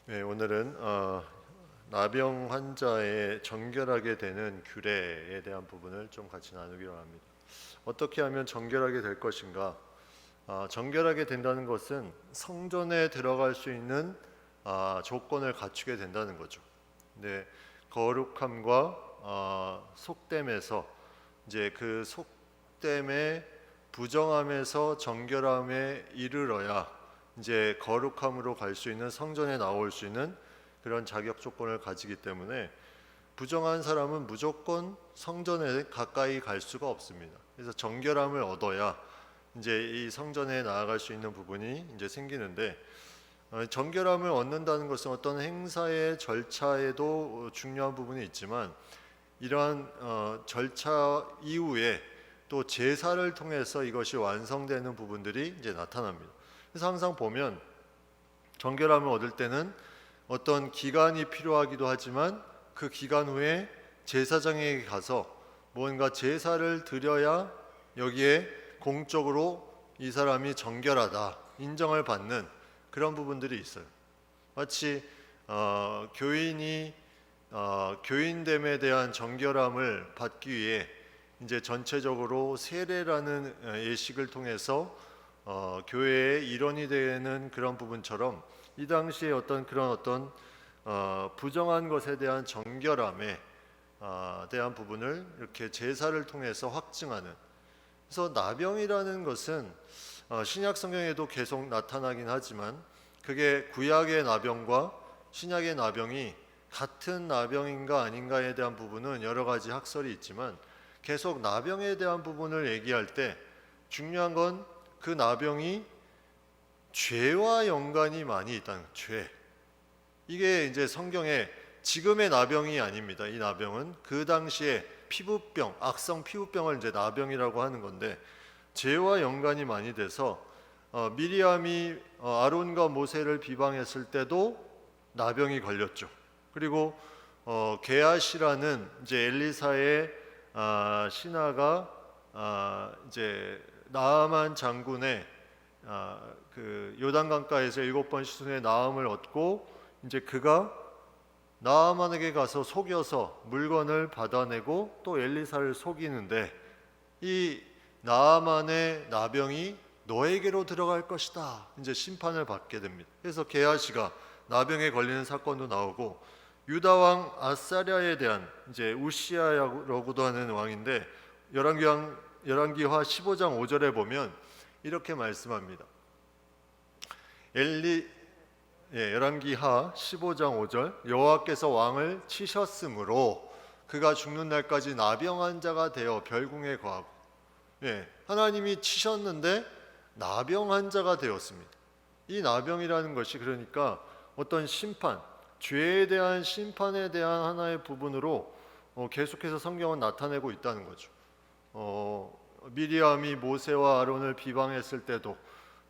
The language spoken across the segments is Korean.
네, 오늘은 나병 환자의 정결하게 되는 규례에 대한 부분을 좀 같이 나누기로 합니다. 어떻게 하면 정결하게 될 것인가? 정결하게 된다는 것은 성전에 들어갈 수 있는 조건을 갖추게 된다는 거죠. 네, 거룩함과 속됨에서 이제 그 속됨의 부정함에서 정결함에 이르러야 이제 거룩함으로 갈 수 있는 성전에 나올 수 있는 그런 자격 조건을 가지기 때문에 부정한 사람은 무조건 성전에 가까이 갈 수가 없습니다. 그래서 정결함을 얻어야 이제 이 성전에 나아갈 수 있는 부분이 이제 생기는데, 정결함을 얻는다는 것은 어떤 행사의 절차에도 중요한 부분이 있지만 이러한 절차 이후에 또 제사를 통해서 이것이 완성되는 부분들이 이제 나타납니다. 그래서 항상 보면 정결함을 얻을 때는 어떤 기간이 필요하기도 하지만 그 기간 후에 제사장에게 가서 뭔가 제사를 드려야 여기에 공적으로 이 사람이 정결하다 인정을 받는 그런 부분들이 있어요. 마치 교인이 교인됨에 대한 정결함을 받기 위해 이제 전체적으로 세례라는 예식을 통해서 교회의 일원이 되는 그런 부분처럼 이 당시에 어떤 부정한 것에 대한 정결함에 대한 부분을 이렇게 제사를 통해서 확증하는. 그래서 나병이라는 것은 신약 성경에도 계속 나타나긴 하지만 그게 구약의 나병과 신약의 나병이 같은 나병인가 아닌가에 대한 부분은 여러 가지 학설이 있지만 계속 나병에 대한 부분을 얘기할 때 중요한 건 그 나병이 죄와 연관이 많이 있다는 거예요. 죄. 이게 이제 성경에 지금의 나병이 아닙니다. 이 나병은 그 당시에 피부병, 악성 피부병을 이제 나병이라고 하는 건데 죄와 연관이 많이 돼서 미리암이 아론과 모세를 비방했을 때도 나병이 걸렸죠. 그리고 게하시라는 이제 엘리사의 신하가 이제 나아만 장군의 그 요단강가에서 7번 시순의 나음을 얻고 이제 그가 나아만에게 가서 속여서 물건을 받아내고 또 엘리사를 속이는데 이 나아만의 나병이 너에게로 들어갈 것이다. 이제 심판을 받게 됩니다. 그래서 게하시가 나병에 걸리는 사건도 나오고 유다 왕 아사랴에 대한 이제 우시아라고도 하는 왕인데 열왕기하 15장 5절에 보면 이렇게 말씀합니다. 열왕기하 15장 5절 여호와께서 왕을 치셨으므로 그가 죽는 날까지 나병한 자가 되어 별궁에 거하고. 하나님이 치셨는데 나병한 자가 되었습니다. 이 나병이라는 것이 그러니까 어떤 심판, 죄에 대한 심판에 대한 하나의 부분으로 계속해서 성경은 나타내고 있다는 거죠. 미리암이 모세와 아론을 비방했을 때도,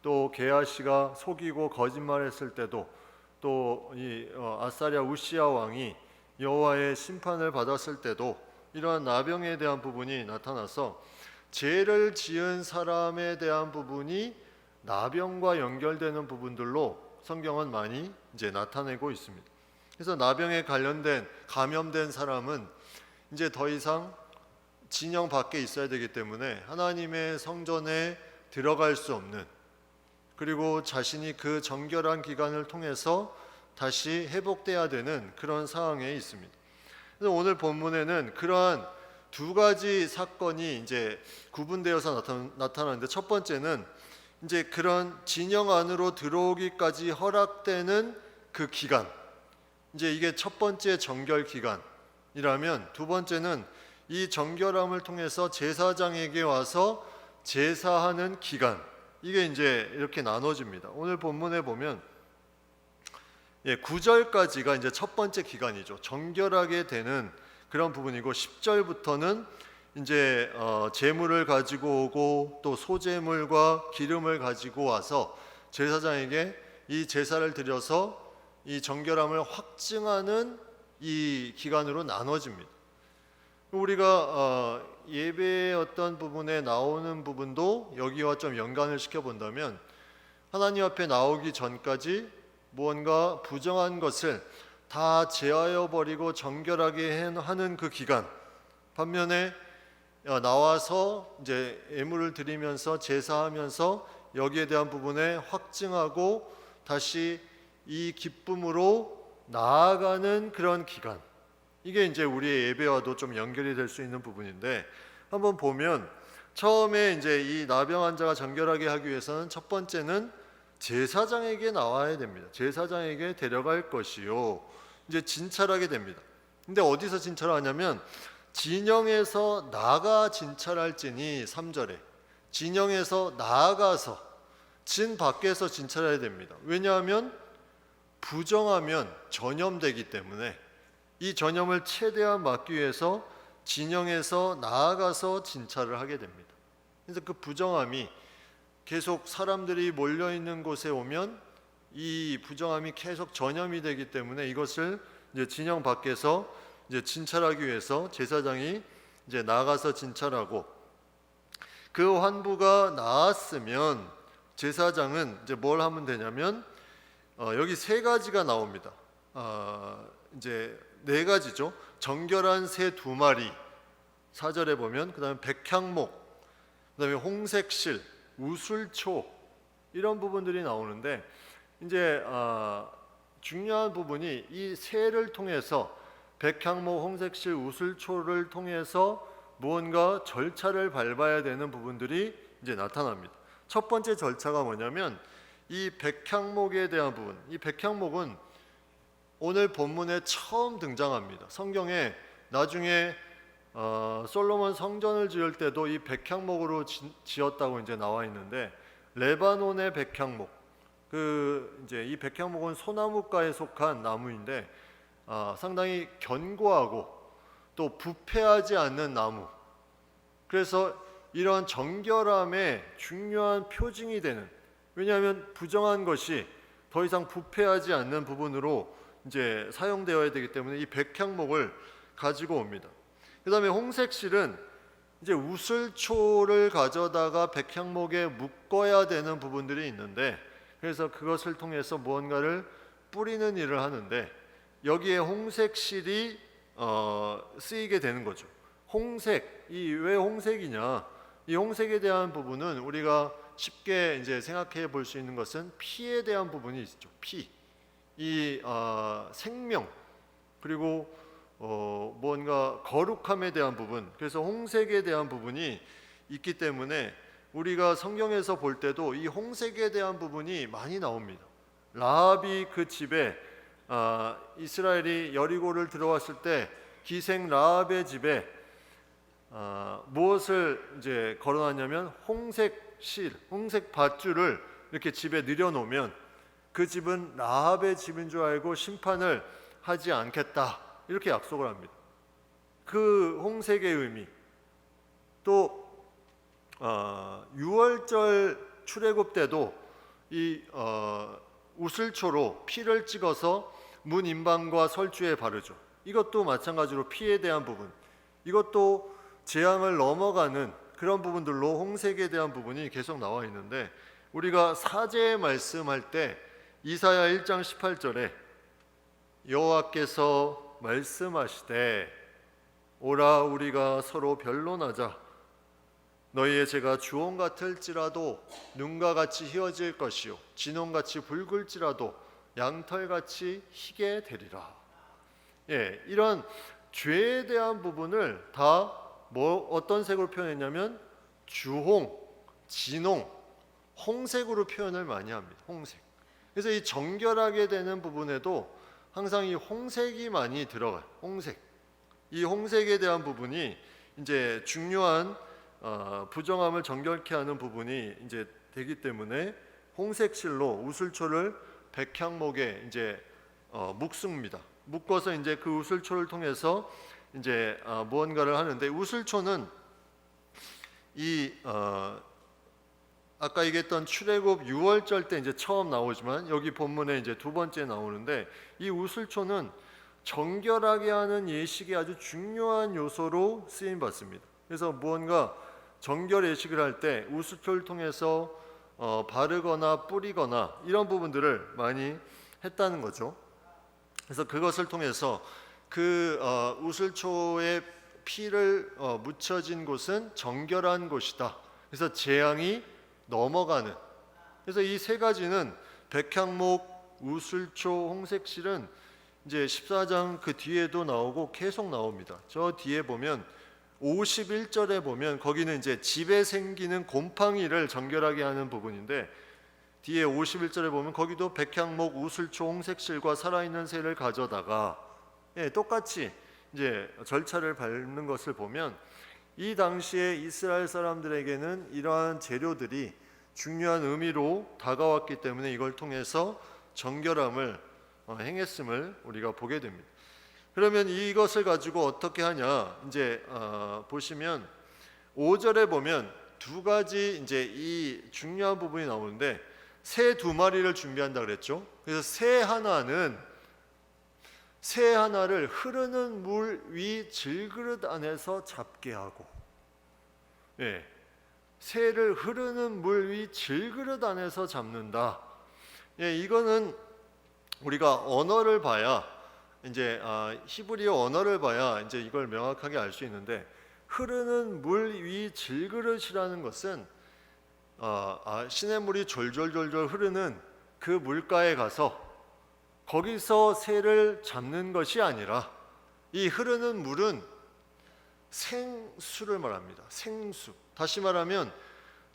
또 게하시가 속이고 거짓말했을 때도, 또 이 아사랴 우시아 왕이 여호와의 심판을 받았을 때도 이러한 나병에 대한 부분이 나타나서 죄를 지은 사람에 대한 부분이 나병과 연결되는 부분들로 성경은 많이 이제 나타내고 있습니다. 그래서 나병에 관련된 감염된 사람은 이제 더 이상 진영 밖에 있어야 되기 때문에 하나님의 성전에 들어갈 수 없는, 그리고 자신이 그 정결한 기간을 통해서 다시 회복돼야 되는 그런 상황에 있습니다. 그래서 오늘 본문에는 그러한 두 가지 사건이 이제 구분되어서 나타나는데, 첫 번째는 이제 그런 진영 안으로 들어오기까지 허락되는 그 기간, 이제 이게 첫 번째 정결 기간이라면, 두 번째는 이 정결함을 통해서 제사장에게 와서 제사하는 기간, 이게 이제 이렇게 나눠집니다. 오늘 본문에 보면 9절까지가 이제 첫 번째 기간이죠. 정결하게 되는 그런 부분이고, 10절부터는 이제 제물을 가지고 오고 또 소제물과 기름을 가지고 와서 제사장에게 이 제사를 드려서 이 정결함을 확증하는 이 기간으로 나눠집니다. 우리가 예배의 어떤 부분에 나오는 부분도 여기와 좀 연관을 시켜본다면, 하나님 앞에 나오기 전까지 무언가 부정한 것을 다 제하여 버리고 정결하게 하는 그 기간, 반면에 나와서 이제 예물을 드리면서 제사하면서 여기에 대한 부분에 확증하고 다시 이 기쁨으로 나아가는 그런 기간, 이게 이제 우리의 예배와도 좀 연결이 될 수 있는 부분인데, 한번 보면 처음에 이제 이 나병 환자가 정결하게 하기 위해서는 첫 번째는 제사장에게 나와야 됩니다. 제사장에게 데려갈 것이요, 이제 진찰하게 됩니다. 근데 어디서 진찰하냐면 진영에서 나가 진찰할지니, 3절에 진영에서 나아가서 진 밖에서 진찰해야 됩니다. 왜냐하면 부정하면 전염되기 때문에 이 전염을 최대한 막기 위해서 진영에서 나아가서 진찰을 하게 됩니다. 그래서 그 부정함이 계속 사람들이 몰려 있는 곳에 오면 이 부정함이 계속 전염이 되기 때문에 이것을 이제 진영 밖에서 이제 진찰하기 위해서 제사장이 이제 나가서 진찰하고, 그 환부가 나았으면 제사장은 이제 뭘 하면 되냐면 여기 세 가지가 나옵니다. 이제 네 가지죠. 정결한 새 2마리 4절에 보면, 그다음에 백향목, 그다음에 홍색실, 우슬초, 이런 부분들이 나오는데, 이제 중요한 부분이 이 새를 통해서, 백향목, 홍색실, 우슬초를 통해서 무언가 절차를 밟아야 되는 부분들이 이제 나타납니다. 첫 번째 절차가 뭐냐면 이 백향목에 대한 부분. 이 백향목은 오늘 본문에 처음 등장합니다. 성경에 나중에 솔로몬 성전을 지을 때도 이 백향목으로 지었다고 이제 나와 있는데, 레바논의 백향목, 그 이제 이 백향목은 소나무과에 속한 나무인데 상당히 견고하고 또 부패하지 않는 나무. 그래서 이런 정결함의 중요한 표징이 되는, 왜냐하면 부정한 것이 더 이상 부패하지 않는 부분으로 이제 사용되어야 되기 때문에 이 백향목을 가지고 옵니다. 그다음에 홍색실은 이제 우슬초를 가져다가 백향목에 묶어야 되는 부분들이 있는데, 그래서 그것을 통해서 무언가를 뿌리는 일을 하는데, 여기에 홍색실이 쓰이게 되는 거죠. 홍색, 이 왜 홍색이냐? 이 홍색에 대한 부분은 우리가 쉽게 이제 생각해 볼 수 있는 것은 피에 대한 부분이 있죠. 피, 이 생명, 그리고 뭔가 거룩함에 대한 부분. 그래서 홍색에 대한 부분이 있기 때문에 우리가 성경에서 볼 때도 이 홍색에 대한 부분이 많이 나옵니다. 라합이 그 집에 이스라엘이 여리고를 들어왔을 때 기생 라합의 집에 무엇을 이제 걸어놨냐면 홍색 실, 홍색 밧줄을 이렇게 집에 늘여놓으면 그 집은 라합의 집인 줄 알고 심판을 하지 않겠다, 이렇게 약속을 합니다. 그 홍색의 의미, 또 유월절 출애굽 때도 이 우슬초로 피를 찍어서 문 임방과 설주에 바르죠. 이것도 마찬가지로 피에 대한 부분, 이것도 재앙을 넘어가는 그런 부분들로 홍색에 대한 부분이 계속 나와 있는데, 우리가 사제의 말씀할 때 이사야 1장 18절에 여호와께서 말씀하시되 오라 우리가 서로 변론하자. 너희의 죄가 주홍 같을지라도 눈과 같이 희어질 것이요 진홍같이 붉을지라도 양털같이 희게 되리라. 예, 이런 죄에 대한 부분을 다 어떤 색으로 표현했냐면 주홍, 진홍, 홍색으로 표현을 많이 합니다. 홍색. 그래서 이 정결하게 되는 부분에도 항상 이 홍색이 많이 들어가요. 홍색. 이 홍색에 대한 부분이 이제 중요한 부정함을 정결케 하는 부분이 이제 되기 때문에 홍색실로 우슬초를 백향목에 이제 묶습니다. 묶어서 이제 그 우슬초를 통해서 이제 무언가를 하는데, 우슬초는 이 아까 얘기했던 출애굽 6월절 때 이제 처음 나오지만 여기 본문에 이제 두 번째 나오는데, 이 우슬초는 정결하게 하는 예식의 아주 중요한 요소로 쓰임 받습니다. 그래서 무언가 정결 예식을 할 때 우슬초를 통해서 바르거나 뿌리거나 이런 부분들을 많이 했다는 거죠. 그래서 그것을 통해서 그 우슬초의 피를 묻혀진 곳은 정결한 곳이다. 그래서 재앙이 넘어가는. 그래서 이 세 가지는 백향목, 우슬초, 홍색실은 이제 14장 그 뒤에도 나오고 계속 나옵니다. 저 뒤에 보면 51절에 보면 거기는 이제 집에 생기는 곰팡이를 정결하게 하는 부분인데, 뒤에 51절에 보면 거기도 백향목, 우슬초, 홍색실과 살아있는 새를 가져다가 똑같이 이제 절차를 밟는 것을 보면 이 당시에 이스라엘 사람들에게는 이러한 재료들이 중요한 의미로 다가왔기 때문에 이걸 통해서 정결함을 행했음을 우리가 보게 됩니다. 그러면 이것을 가지고 어떻게 하냐? 이제 보시면 5절에 보면 두 가지 이제 이 중요한 부분이 나오는데, 새 두 마리를 준비한다 그랬죠. 그래서 새 하나를 흐르는 물 위 질그릇 안에서 잡게 하고, 새를 흐르는 물 위 질그릇 안에서 잡는다. 이거는 우리가 언어를 봐야 이제 히브리어 언어를 봐야 이제 이걸 명확하게 알 수 있는데, 흐르는 물 위 질그릇이라는 것은 시냇물이 졸졸졸졸 흐르는 그 물가에 가서 거기서 새를 잡는 것이 아니라, 이 흐르는 물은 생수를 말합니다. 생수. 다시 말하면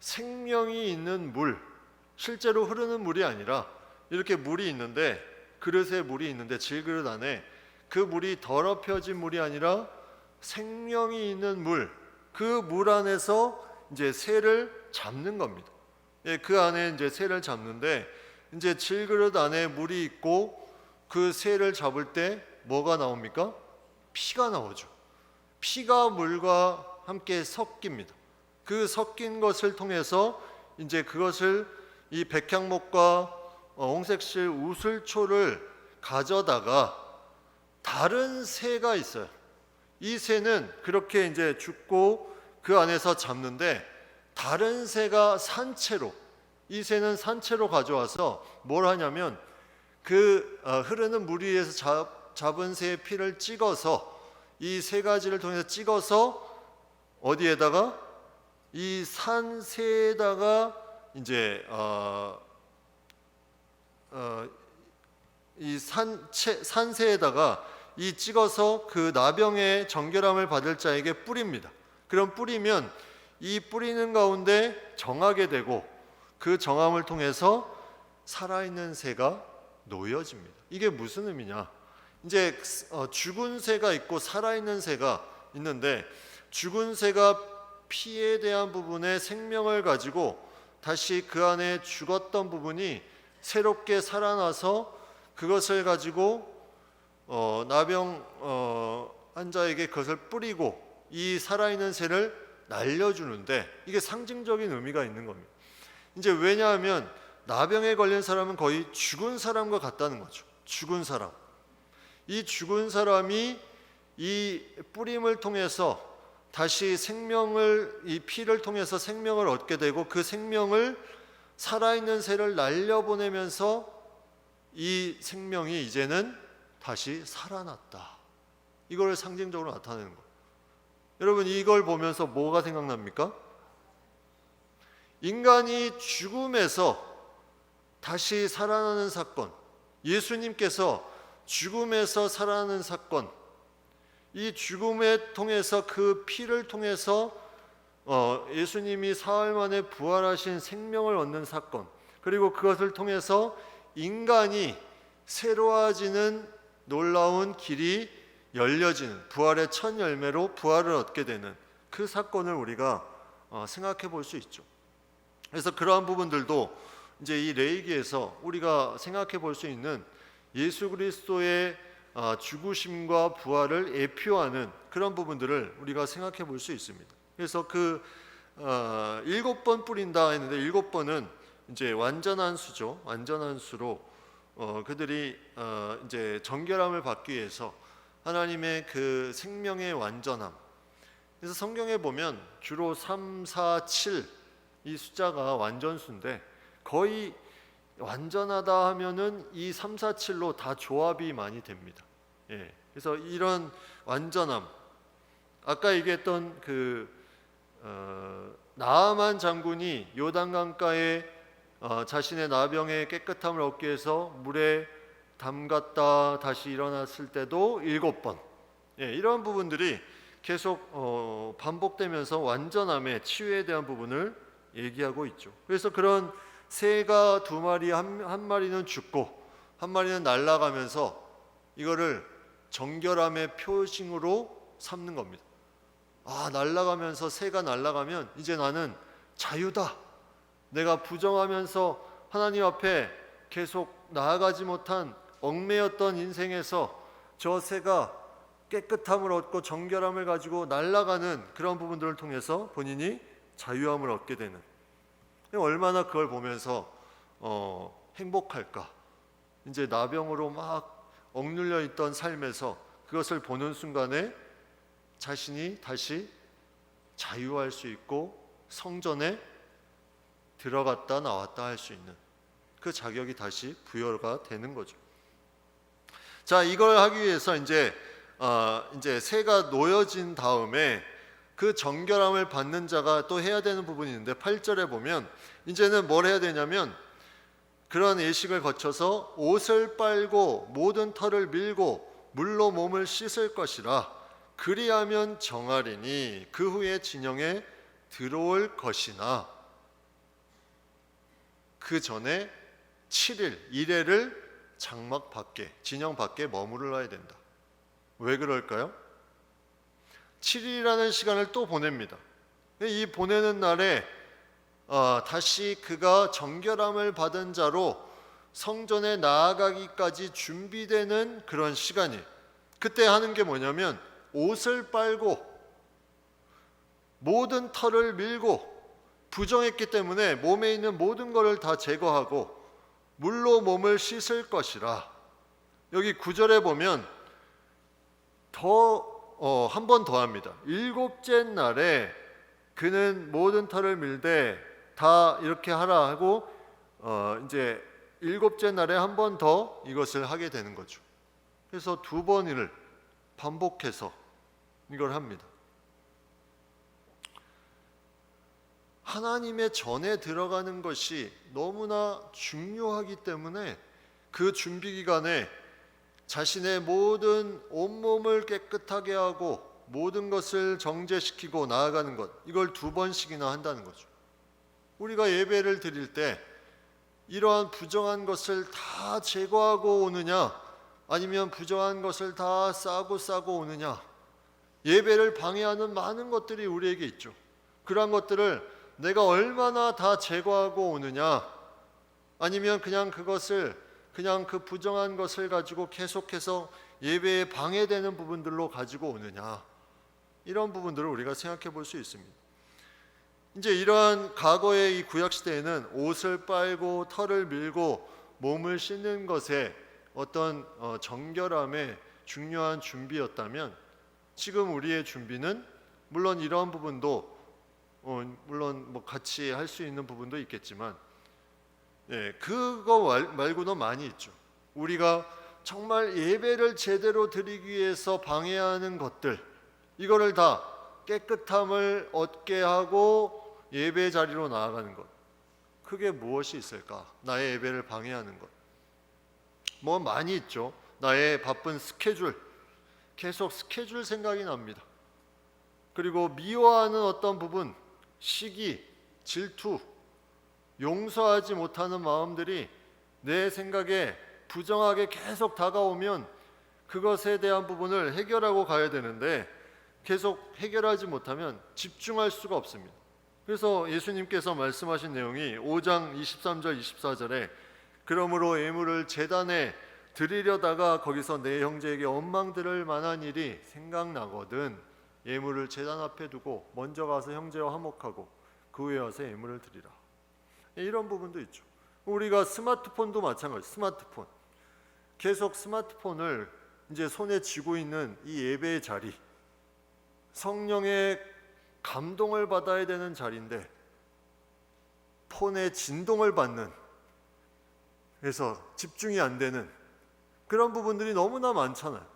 생명이 있는 물, 실제로 흐르는 물이 아니라 이렇게 물이 있는데, 그릇에 물이 있는데 질그릇 안에 그 물이 더럽혀진 물이 아니라 생명이 있는 물, 그 물 안에서 이제 새를 잡는 겁니다. 그 안에 이제 새를 잡는데, 이제 질그릇 안에 물이 있고 그 새를 잡을 때 뭐가 나옵니까? 피가 나오죠. 피가 물과 함께 섞입니다. 그 섞인 것을 통해서 이제 그것을 이 백향목과 홍색실 우슬초를 가져다가 다른 새가 있어요. 이 새는 그렇게 이제 죽고 그 안에서 잡는데, 다른 새가 산채로, 이 새는 산채로 가져와서 뭘 하냐면 그 흐르는 물 위에서 잡은 새의 피를 찍어서, 이 세 가지를 통해서 찍어서 어디에다가, 이 산새에다가 이제 이 산새에다가 이 찍어서 그 나병의 정결함을 받을 자에게 뿌립니다. 그럼 뿌리면 이 뿌리는 가운데 정하게 되고, 그 정함을 통해서 살아있는 새가 놓여집니다. 이게 무슨 의미냐? 이제 죽은 새가 있고 살아있는 새가 있는데, 죽은 새가 피에 대한 부분에 생명을 가지고 다시 그 안에 죽었던 부분이 새롭게 살아나서 그것을 가지고 나병 환자에게 그것을 뿌리고 이 살아있는 새를 날려주는데, 이게 상징적인 의미가 있는 겁니다. 이제 왜냐하면 나병에 걸린 사람은 거의 죽은 사람과 같다는 거죠. 죽은 사람. 이 죽은 사람이 이 뿌림을 통해서 다시 생명을, 이 피를 통해서 생명을 얻게 되고, 그 생명을 살아있는 새를 날려보내면서 이 생명이 이제는 다시 살아났다. 이걸 상징적으로 나타내는 거예요. 여러분, 이걸 보면서 뭐가 생각납니까? 인간이 죽음에서 다시 살아나는 사건, 예수님께서 죽음에서 살아나는 사건, 이 죽음에 통해서 그 피를 통해서 예수님이 사흘 만에 부활하신 생명을 얻는 사건, 그리고 그것을 통해서 인간이 새로워지는 놀라운 길이 열려지는, 부활의 첫 열매로 부활을 얻게 되는 그 사건을 우리가 생각해 볼 수 있죠. 그래서 그러한 부분들도 이제 이 레위기에서 우리가 생각해 볼 수 있는 예수 그리스도의 죽으심과 부활을 예표하는 그런 부분들을 우리가 생각해 볼 수 있습니다. 그래서 그 7번 뿌린다 했는데 7번은 이제 완전한 수죠. 완전한 수로 그들이 이제 정결함을 받기 위해서 하나님의 그 생명의 완전함. 그래서 성경에 보면 주로 3, 4, 7 이 숫자가 완전수인데, 거의 완전하다 하면은 이 3, 4, 7로 다 조합이 많이 됩니다. 그래서 이런 완전함, 아까 얘기했던 나아만 장군이 요단강가에 자신의 나병의 깨끗함을 얻기 위해서 물에 담갔다 다시 일어났을 때도 7번, 이런 부분들이 계속 반복되면서 완전함의 치유에 대한 부분을 얘기하고 있죠. 그래서 그런 새가 2마리, 한 마리는 죽고 한 마리는 날아가면서 이거를 정결함의 표징으로 삼는 겁니다. 날아가면서 새가 날아가면 이제 나는 자유다. 내가 부정하면서 하나님 앞에 계속 나아가지 못한 얽매였던 인생에서 저 새가 깨끗함을 얻고 정결함을 가지고 날아가는 그런 부분들을 통해서 본인이 자유함을 얻게 되는, 얼마나 그걸 보면서 행복할까. 이제 나병으로 막 억눌려 있던 삶에서 그것을 보는 순간에 자신이 다시 자유할 수 있고 성전에 들어갔다 나왔다 할 수 있는 그 자격이 다시 부여가 되는 거죠. 자, 이걸 하기 위해서 이제 새가 놓여진 다음에 그 정결함을 받는 자가 또 해야 되는 부분이 있는데 8절에 보면 이제는 뭘 해야 되냐면 그런 예식을 거쳐서 옷을 빨고 모든 털을 밀고 물로 몸을 씻을 것이라. 그리하면 정하리니 그 후에 진영에 들어올 것이나 그 전에 7일 1회를 장막 밖에, 진영 밖에 머무르러야 된다. 왜 그럴까요? 7일이라는 시간을 또 보냅니다. 이 보내는 날에 다시 그가 정결함을 받은 자로 성전에 나아가기까지 준비되는 그런 시간이, 그때 하는 게 뭐냐면 옷을 빨고 모든 털을 밀고, 부정했기 때문에 몸에 있는 모든 것을 다 제거하고 물로 몸을 씻을 것이라. 여기 9절에 보면 한 번 더 합니다. 7째 날에 그는 모든 털을 밀되 다 이렇게 하라 하고 이제 7째 날에 한 번 더 이것을 하게 되는 거죠. 그래서 2번을 반복해서 이걸 합니다. 하나님의 전에 들어가는 것이 너무나 중요하기 때문에 그 준비 기간에 자신의 모든 온몸을 깨끗하게 하고 모든 것을 정제시키고 나아가는 것, 이걸 2번씩이나 한다는 거죠. 우리가 예배를 드릴 때 이러한 부정한 것을 다 제거하고 오느냐, 아니면 부정한 것을 다 싸고 오느냐, 예배를 방해하는 많은 것들이 우리에게 있죠. 그러한 것들을 내가 얼마나 다 제거하고 오느냐, 아니면 그냥 그 부정한 것을 가지고 계속해서 예배에 방해되는 부분들로 가지고 오느냐, 이런 부분들을 우리가 생각해 볼 수 있습니다. 이제 이러한 과거의 이 구약 시대에는 옷을 빨고 털을 밀고 몸을 씻는 것에 어떤 정결함의 중요한 준비였다면, 지금 우리의 준비는 물론 이러한 부분도 물론 같이 할 수 있는 부분도 있겠지만, 그거 말고도 많이 있죠. 우리가 정말 예배를 제대로 드리기 위해서 방해하는 것들, 이거를 다 깨끗함을 얻게 하고 예배 자리로 나아가는 것, 그게 무엇이 있을까? 나의 예배를 방해하는 것 많이 있죠. 나의 바쁜 스케줄, 계속 스케줄 생각이 납니다. 그리고 미워하는 어떤 부분, 시기, 질투, 용서하지 못하는 마음들이 내 생각에 부정하게 계속 다가오면 그것에 대한 부분을 해결하고 가야 되는데 계속 해결하지 못하면 집중할 수가 없습니다. 그래서 예수님께서 말씀하신 내용이 5장 23절 24절에 그러므로 예물을 제단에 드리려다가 거기서 내 형제에게 원망 들을 만한 일이 생각나거든 예물을 제단 앞에 두고 먼저 가서 형제와 화목하고 그 후에 와서 예물을 드리라. 이런 부분도 있죠. 우리가 스마트폰도 마찬가지. 스마트폰 계속 스마트폰을 이제 손에 쥐고 있는 이 예배의 자리, 성령의 감동을 받아야 되는 자리인데 폰의 진동을 받는 해서 집중이 안 되는 그런 부분들이 너무나 많잖아요.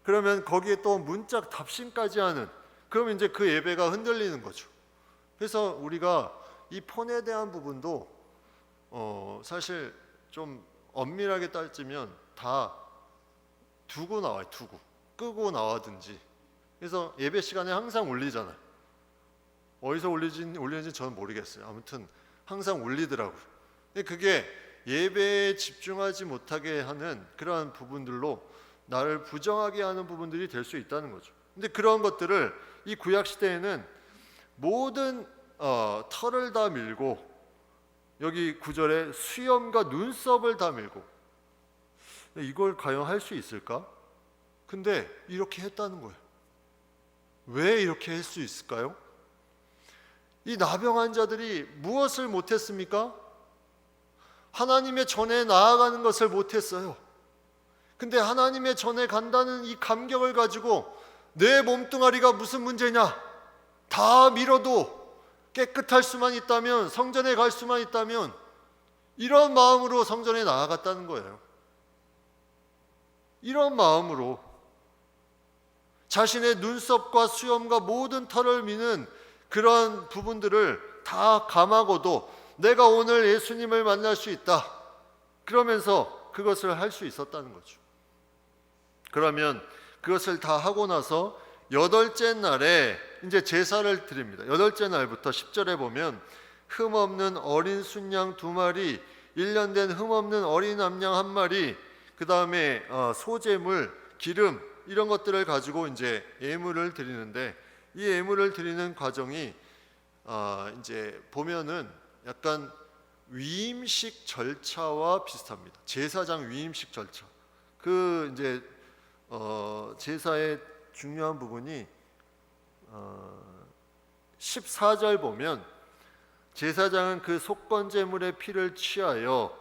그러면 거기에 또 문짝 답신까지 하는, 그러면 이제 그 예배가 흔들리는 거죠. 그래서 우리가 이 폰에 대한 부분도 사실 좀 엄밀하게 따지면 다 두고 나와요. 두고 끄고 나와든지. 그래서 예배 시간에 항상 울리잖아요. 어디서 울리는지 저는 모르겠어요. 아무튼 항상 울리더라고요. 근데 그게 예배에 집중하지 못하게 하는 그러한 부분들로 나를 부정하게 하는 부분들이 될 수 있다는 거죠. 근데 그런 것들을 이 구약 시대에는 모든 털을 다 밀고, 여기 9절에 수염과 눈썹을 다 밀고, 이걸 과연 할 수 있을까? 근데 이렇게 했다는 거예요. 왜 이렇게 할 수 있을까요? 이 나병 환자들이 무엇을 못했습니까? 하나님의 전에 나아가는 것을 못했어요. 근데 하나님의 전에 간다는 이 감격을 가지고 내 몸뚱아리가 무슨 문제냐? 다 밀어도 깨끗할 수만 있다면, 성전에 갈 수만 있다면, 이런 마음으로 성전에 나아갔다는 거예요. 이런 마음으로 자신의 눈썹과 수염과 모든 털을 미는 그런 부분들을 다 감하고도 내가 오늘 예수님을 만날 수 있다, 그러면서 그것을 할 수 있었다는 거죠. 그러면 그것을 다 하고 나서 8째 날에 이제 제사를 드립니다. 8째 날부터 10절에 보면 흠없는 어린 순양 2마리, 1년 된 흠없는 어린 암양 1마리, 그 다음에 소제물, 기름, 이런 것들을 가지고 이제 예물을 드리는데, 이 예물을 드리는 과정이 이제 보면은 약간 위임식 절차와 비슷합니다. 제사장 위임식 절차. 그 이제 제사의 중요한 부분이 14절 보면 제사장은 그 속건제물의 피를 취하여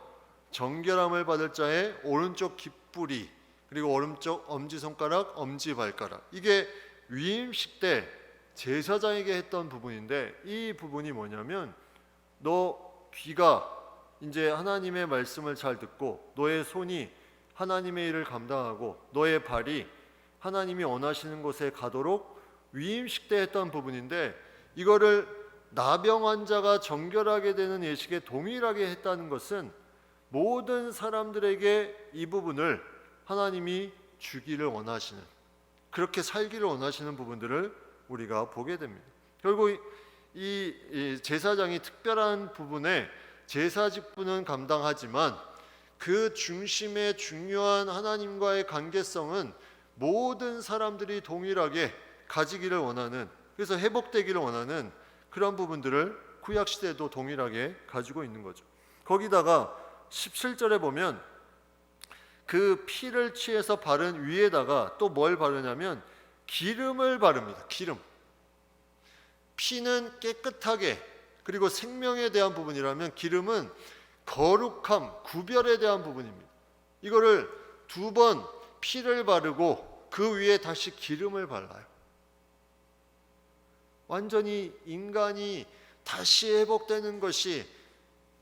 정결함을 받을 자의 오른쪽 깃뿌리, 그리고 오른쪽 엄지손가락, 엄지발가락, 이게 위임식 때 제사장에게 했던 부분인데, 이 부분이 뭐냐면 너 귀가 이제 하나님의 말씀을 잘 듣고, 너의 손이 하나님의 일을 감당하고, 너의 발이 하나님이 원하시는 곳에 가도록 위임식 때 했던 부분인데, 이거를 나병 환자가 정결하게 되는 예식에 동일하게 했다는 것은 모든 사람들에게 이 부분을 하나님이 주기를 원하시는, 그렇게 살기를 원하시는 부분들을 우리가 보게 됩니다. 결국 이 제사장이 특별한 부분에 제사 직분은 감당하지만 그 중심의 중요한 하나님과의 관계성은 모든 사람들이 동일하게 가지기를 원하는, 그래서 회복되기를 원하는 그런 부분들을 구약시대에도 동일하게 가지고 있는 거죠. 거기다가 17절에 보면 그 피를 취해서 바른 위에다가 또 뭘 바르냐면 기름을 바릅니다. 기름. 피는 깨끗하게, 그리고 생명에 대한 부분이라면 기름은 거룩함, 구별에 대한 부분입니다. 이거를 2번 피를 바르고 그 위에 다시 기름을 발라요. 완전히 인간이 다시 회복되는 것이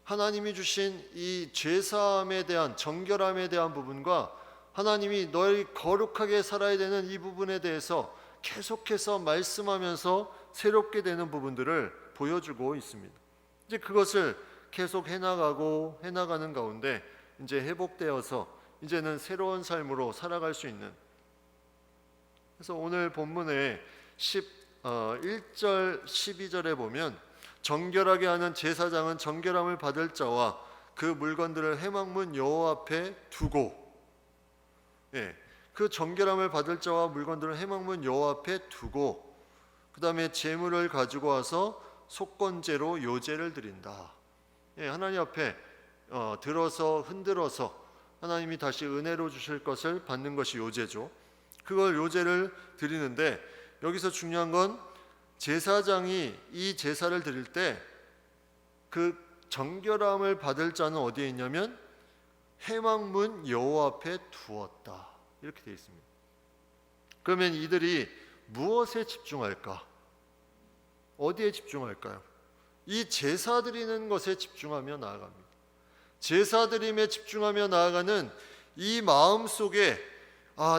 하나님이 주신 이 죄사함에 대한, 정결함에 대한 부분과 하나님이 너희 거룩하게 살아야 되는 이 부분에 대해서 계속해서 말씀하면서 새롭게 되는 부분들을 보여주고 있습니다. 이제 그것을 계속 해나가는 가운데 이제 회복되어서 이제는 새로운 삶으로 살아갈 수 있는. 그래서 오늘 본문에 1절 12절에 보면 정결하게 하는 제사장은 정결함을 받을 자와 그 물건들을 회막문 여호와 앞에 두고, 그 정결함을 받을 자와 물건들을 회막문 여호와 앞에 두고, 그 다음에 제물을 가지고 와서 속건제로 요제를 드린다. 하나님 앞에 들어서 흔들어서 하나님이 다시 은혜로 주실 것을 받는 것이 요제죠. 그걸 요제를 드리는데, 여기서 중요한 건 제사장이 이 제사를 드릴 때 그 정결함을 받을 자는 어디에 있냐면 회막문 여호와 앞에 두었다, 이렇게 되어 있습니다. 그러면 이들이 무엇에 집중할까? 어디에 집중할까요? 이 제사 드리는 것에 집중하며 나아갑니다. 제사드림에 집중하며 나아가는 이 마음 속에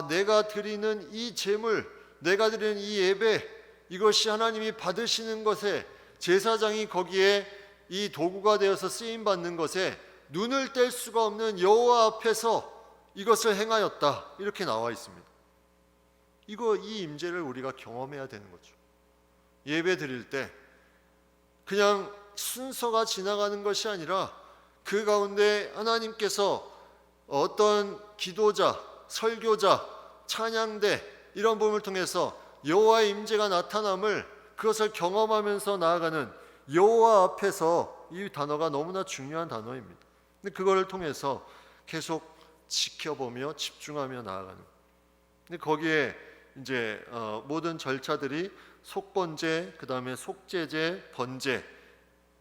내가 드리는 이 제물, 내가 드리는 이 예배, 이것이 하나님이 받으시는 것에, 제사장이 거기에 이 도구가 되어서 쓰임 받는 것에 눈을 뗄 수가 없는 여호와 앞에서 이것을 행하였다, 이렇게 나와 있습니다. 이 임재를 우리가 경험해야 되는 거죠. 예배 드릴 때 그냥 순서가 지나가는 것이 아니라 그 가운데 하나님께서 어떤 기도자, 설교자, 찬양대 이런 부분을 통해서 여호와의 임재가 나타남을, 그것을 경험하면서 나아가는 여호와 앞에서, 이 단어가 너무나 중요한 단어입니다. 근데 그거를 통해서 계속 지켜보며 집중하며 나아가는. 근데 거기에 이제 모든 절차들이 속번제, 그 다음에 속죄제, 번제,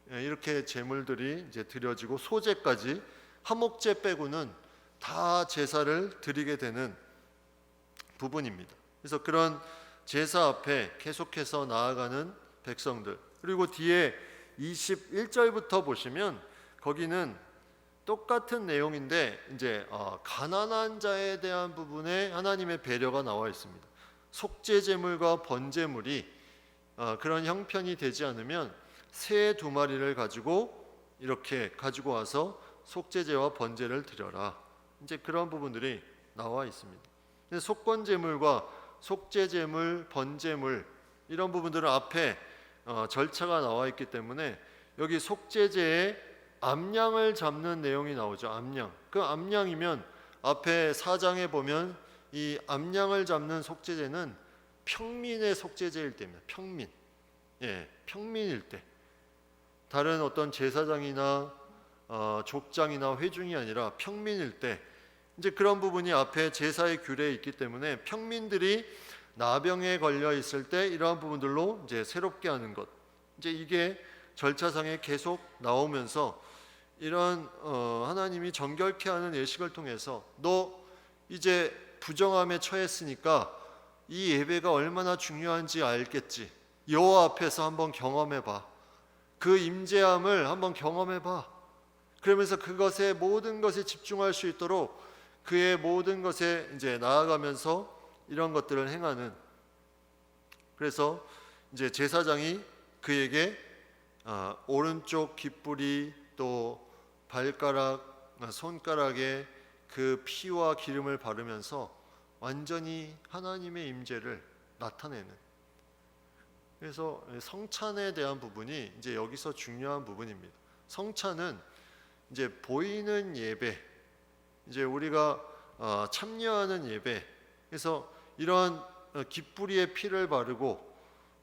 이렇게 제물들이 이제 드려지고, 소제까지 화목제 빼고는 다 제사를 드리게 되는 부분입니다. 그래서 그런 제사 앞에 계속해서 나아가는 백성들, 그리고 뒤에 21절부터 보시면 거기는 똑같은 내용인데 이제 가난한 자에 대한 부분에 하나님의 배려가 나와 있습니다. 속죄 제물과 번제물이 그런 형편이 되지 않으면 새 2마리를 가지고 이렇게 가지고 와서 속죄제와 번제를 드려라, 이제 그런 부분들이 나와 있습니다. 속건제물과 속죄제물, 번제물, 이런 부분들은 앞에 절차가 나와 있기 때문에 여기 속죄제에 암양을 잡는 내용이 나오죠. 암양. 그 암양이면 앞에 4장에 보면 이 암양을 잡는 속죄제는 평민의 속죄제일 때입니다. 평민. 평민일 때. 다른 어떤 제사장이나 족장이나 회중이 아니라 평민일 때, 이제 그런 부분이 앞에 제사의 규례에 있기 때문에 평민들이 나병에 걸려 있을 때 이러한 부분들로 이제 새롭게 하는 것, 이제 이게 절차상에 계속 나오면서 이런 하나님이 정결케 하는 예식을 통해서 너 이제 부정함에 처했으니까 이 예배가 얼마나 중요한지 알겠지. 여호와 앞에서 한번 경험해봐. 그 임재함을 한번 경험해봐. 그러면서 그것에, 모든 것에 집중할 수 있도록 그의 모든 것에 이제 나아가면서 이런 것들을 행하는. 그래서 이제 제사장이 그에게 오른쪽 깃뿌리, 또 발가락, 손가락에 그 피와 기름을 바르면서 완전히 하나님의 임재를 나타내는. 그래서 성찬에 대한 부분이 이제 여기서 중요한 부분입니다. 성찬은 이제 보이는 예배, 이제 우리가 참여하는 예배. 그래서 이러한 깃뿌리에 피를 바르고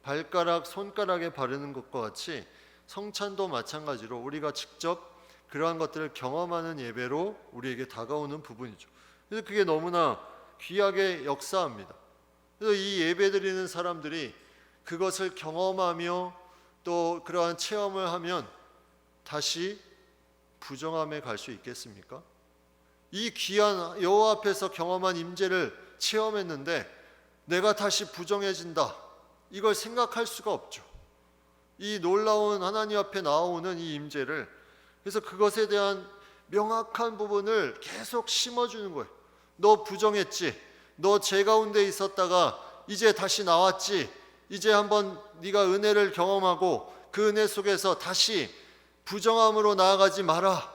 발가락, 손가락에 바르는 것과 같이 성찬도 마찬가지로 우리가 직접 그러한 것들을 경험하는 예배로 우리에게 다가오는 부분이죠. 그래서 그게 너무나 귀하게 역사합니다. 그래서 이 예배 드리는 사람들이 그것을 경험하며 또 그러한 체험을 하면 다시 부정함에 갈 수 있겠습니까? 이 귀한 여호와 앞에서 경험한 임재를 체험했는데 내가 다시 부정해진다, 이걸 생각할 수가 없죠. 이 놀라운 하나님 앞에 나오는 이 임재를, 그래서 그것에 대한 명확한 부분을 계속 심어주는 거예요. 너 부정했지, 너 죄 가운데 있었다가 이제 다시 나왔지, 이제 한번 네가 은혜를 경험하고 그 은혜 속에서 다시 부정함으로 나아가지 마라.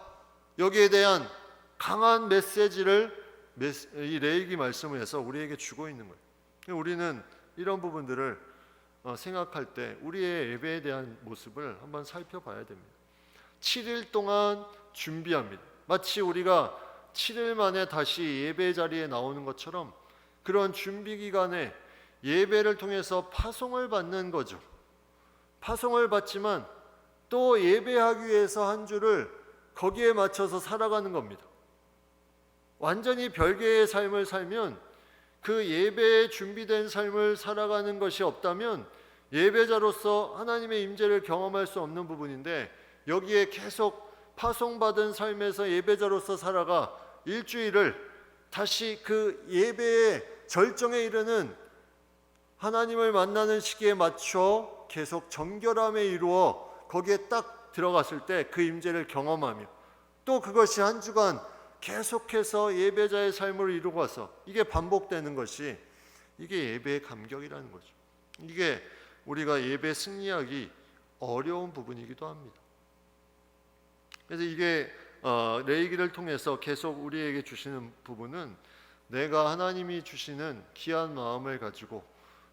여기에 대한 강한 메시지를 이 레위기 말씀을 해서 우리에게 주고 있는 거예요. 우리는 이런 부분들을 생각할 때 우리의 예배에 대한 모습을 한번 살펴봐야 됩니다. 7일 동안 준비합니다. 마치 우리가 7일 만에 다시 예배 자리에 나오는 것처럼 그런 준비 기간에 예배를 통해서 파송을 받는 거죠. 파송을 받지만 또 예배하기 위해서 한 주를 거기에 맞춰서 살아가는 겁니다. 완전히 별개의 삶을 살면, 그 예배에 준비된 삶을 살아가는 것이 없다면 예배자로서 하나님의 임재를 경험할 수 없는 부분인데, 여기에 계속 파송받은 삶에서 예배자로서 살아가 일주일을 다시 그 예배의 절정에 이르는 하나님을 만나는 시기에 맞춰 계속 정결함에 이루어 거기에 딱 들어갔을 때 그 임재를 경험하며 또 그것이 한 주간 계속해서 예배자의 삶을 이루고 와서 이게 반복되는 것이 이게 예배의 감격이라는 거죠. 이게 우리가 예배 승리하기 어려운 부분이기도 합니다. 그래서 이게 레위기를 통해서 계속 우리에게 주시는 부분은 내가 하나님이 주시는 귀한 마음을 가지고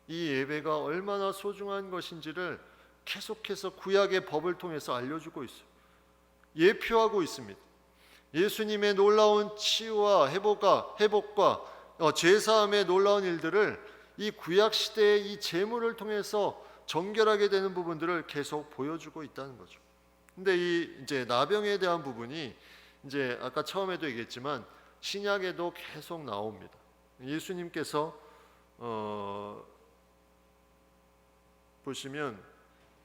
이 예배가 얼마나 소중한 것인지를 계속해서 구약의 법을 통해서 알려주고 있어요. 예표하고 있습니다. 예수님의 놀라운 치유와 회복과 죄사함의 놀라운 일들을 이 구약 시대의 이 제물을 통해서 정결하게 되는 부분들을 계속 보여주고 있다는 거죠. 근데 이 이제 나병에 대한 부분이 이제 아까 처음에도 얘기했지만 신약에도 계속 나옵니다. 예수님께서 보시면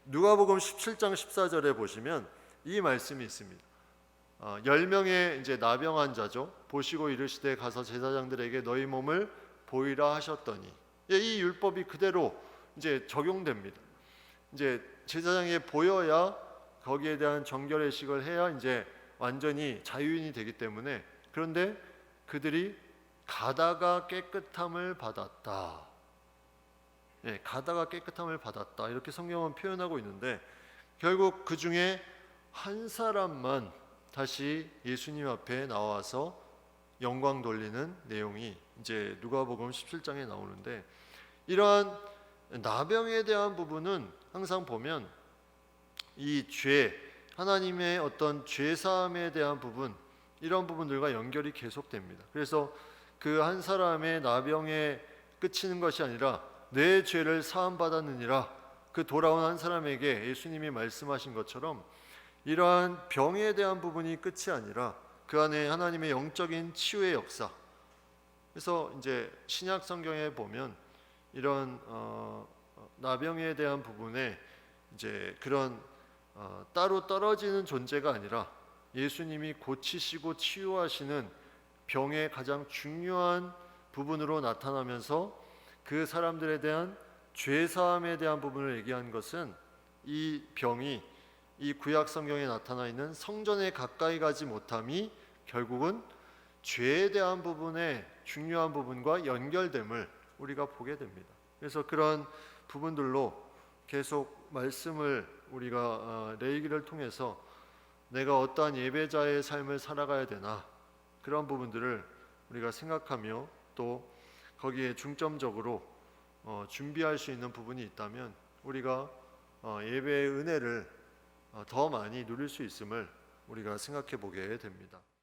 누가복음 17장 14절에 보시면 이 말씀이 있습니다. 10명의 이제 나병 환자죠. 보시고 이르시되 가서 제사장들에게 너희 몸을 보이라 하셨더니 이 율법이 그대로 이제 적용됩니다. 이제 제사장에 보여야 거기에 대한 정결의식을 해야 이제 완전히 자유인이 되기 때문에 그런데 그들이 가다가 깨끗함을 받았다. 가다가 깨끗함을 받았다. 이렇게 성경은 표현하고 있는데 결국 그 중에 한 사람만 다시 예수님 앞에 나와서 영광 돌리는 내용이 이제 누가복음 17장에 나오는데 이러한 나병에 대한 부분은 항상 보면 이 죄, 하나님의 어떤 죄 사함에 대한 부분 이런 부분들과 연결이 계속됩니다. 그래서 그 한 사람의 나병에 그치는 것이 아니라 내 죄를 사함 받았느니라 그 돌아온 한 사람에게 예수님이 말씀하신 것처럼 이러한 병에 대한 부분이 끝이 아니라 그 안에 하나님의 영적인 치유의 역사. 그래서 이제 신약 성경에 보면 이런 나병에 대한 부분에 이제 그런 따로 떨어지는 존재가 아니라 예수님이 고치시고 치유하시는 병의 가장 중요한 부분으로 나타나면서 그 사람들에 대한 죄 사함에 대한 부분을 얘기한 것은 이 병이 이 구약 성경에 나타나 있는 성전에 가까이 가지 못함이 결국은 죄에 대한 부분의 중요한 부분과 연결됨을 우리가 보게 됩니다. 그래서 그런 부분들로 계속 말씀을 우리가 레위기를 통해서 내가 어떠한 예배자의 삶을 살아가야 되나 그런 부분들을 우리가 생각하며 또 거기에 중점적으로 준비할 수 있는 부분이 있다면 우리가 예배의 은혜를 더 많이 누릴 수 있음을 우리가 생각해 보게 됩니다.